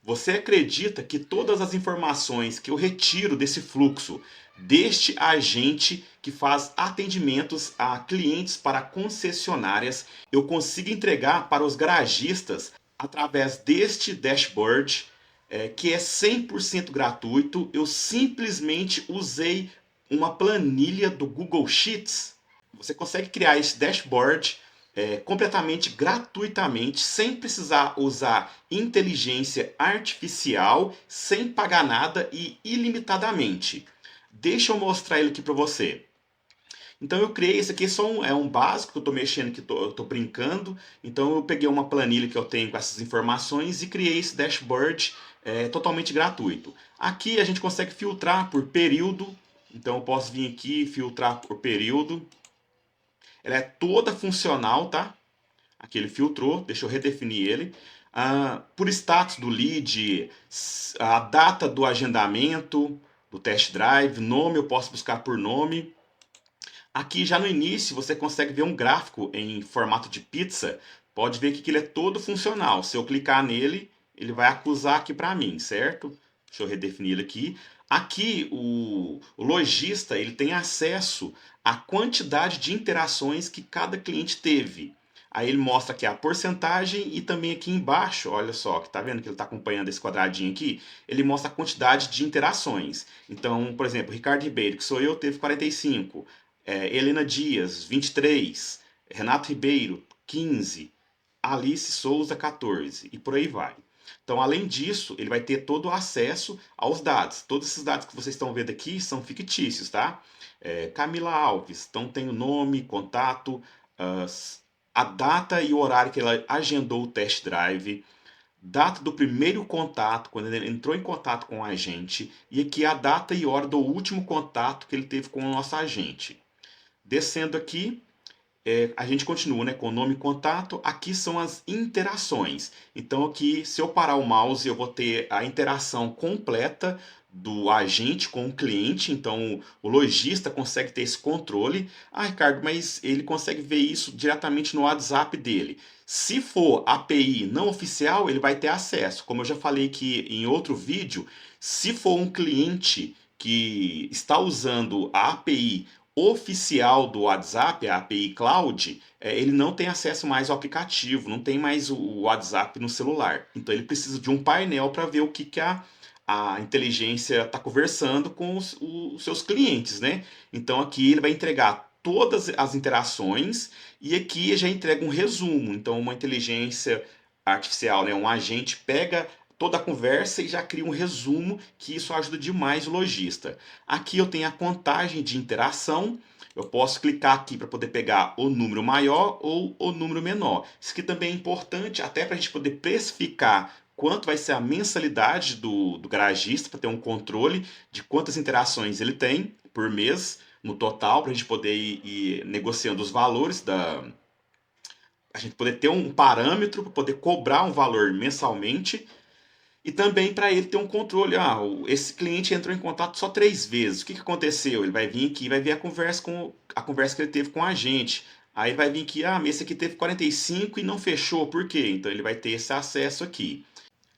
Você acredita que todas as informações que eu retiro desse fluxo, deste agente que faz atendimentos a clientes para concessionárias, eu consigo entregar para os garajistas através deste dashboard, que é 100% gratuito? Eu simplesmente usei uma planilha do Google Sheets. Você consegue criar esse dashboard completamente gratuitamente, sem precisar usar inteligência artificial, sem pagar nada e ilimitadamente. Deixa eu mostrar ele aqui para você. Então eu criei esse aqui, é um básico que eu estou mexendo, que eu estou brincando. Então eu peguei uma planilha que eu tenho com essas informações e criei esse dashboard totalmente gratuito. Aqui a gente consegue filtrar por período. Então eu posso vir aqui e filtrar por período. Ela é toda funcional, tá? Aqui ele filtrou, deixa eu redefinir ele. Por status do lead, a data do agendamento, do test drive, nome eu posso buscar por nome. Aqui já no início você consegue ver um gráfico em formato de pizza. Pode ver que ele é todo funcional. Se eu clicar nele, ele vai acusar aqui para mim, certo? Deixa eu redefinir ele aqui. Aqui o lojista ele tem acesso à quantidade de interações que cada cliente teve. Aí ele mostra aqui a porcentagem e também aqui embaixo, olha só, que tá vendo que ele está acompanhando esse quadradinho aqui? Ele mostra a quantidade de interações. Então, por exemplo, Ricardo Ribeiro, que sou eu, teve 45. Helena Dias, 23. Renato Ribeiro, 15. Alice Souza, 14. E por aí vai. Então, além disso, ele vai ter todo o acesso aos dados. Todos esses dados que vocês estão vendo aqui são fictícios, tá? Camila Alves, então tem o nome, contato, a data e o horário que ela agendou o test drive, data do primeiro contato, quando ele entrou em contato com a gente, e aqui a data e hora do último contato que ele teve com o nosso agente. Descendo aqui, a gente continua, né, com o nome e contato. Aqui são as interações. Então aqui, se eu parar o mouse, eu vou ter a interação completa do agente com o cliente. Então o lojista consegue ter esse controle. Ricardo, mas ele consegue ver isso diretamente no WhatsApp dele. Se for API não oficial, ele vai ter acesso. Como eu já falei aqui em outro vídeo, se for um cliente que está usando a API oficial do WhatsApp, a API Cloud, ele não tem acesso mais ao aplicativo, não tem mais o WhatsApp no celular. Então ele precisa de um painel para ver o que a inteligência está conversando com os seus clientes, né? Então aqui ele vai entregar todas as interações e aqui já entrega um resumo. Então uma inteligência artificial, né, um agente pega toda a conversa e já cria um resumo, que isso ajuda demais o lojista. Aqui eu tenho a contagem de interação. Eu posso clicar aqui para poder pegar o número maior ou o número menor. Isso aqui também é importante até para a gente poder precificar quanto vai ser a mensalidade do garagista, para ter um controle de quantas interações ele tem por mês no total, para a gente poder ir negociando os valores a gente poder ter um parâmetro para poder cobrar um valor mensalmente. E também para ele ter um controle. Esse cliente entrou em contato só 3 vezes. O que aconteceu? Ele vai vir aqui e vai ver a conversa que ele teve com a gente. Aí ele vai vir aqui, mas esse aqui teve 45 e não fechou. Por quê? Então ele vai ter esse acesso aqui.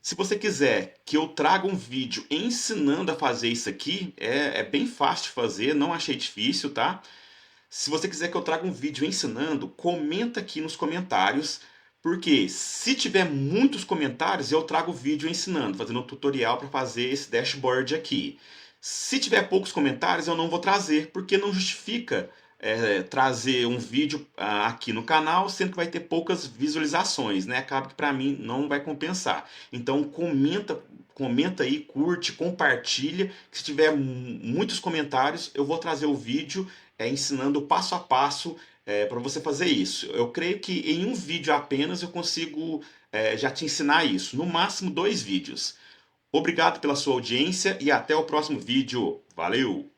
Se você quiser que eu traga um vídeo ensinando a fazer isso aqui, é bem fácil de fazer, não achei difícil, tá? Se você quiser que eu traga um vídeo ensinando, comenta aqui nos comentários, porque se tiver muitos comentários, eu trago o vídeo ensinando, fazendo um tutorial para fazer esse dashboard aqui. Se tiver poucos comentários, eu não vou trazer, porque não justifica trazer um vídeo aqui no canal, sendo que vai ter poucas visualizações, né? Acaba que para mim não vai compensar. Então comenta aí, curte, compartilha, que se tiver muitos comentários, eu vou trazer o vídeo ensinando passo a passo para você fazer isso. Eu creio que em um vídeo apenas eu consigo já te ensinar isso. No máximo 2 vídeos. Obrigado pela sua audiência e até o próximo vídeo. Valeu!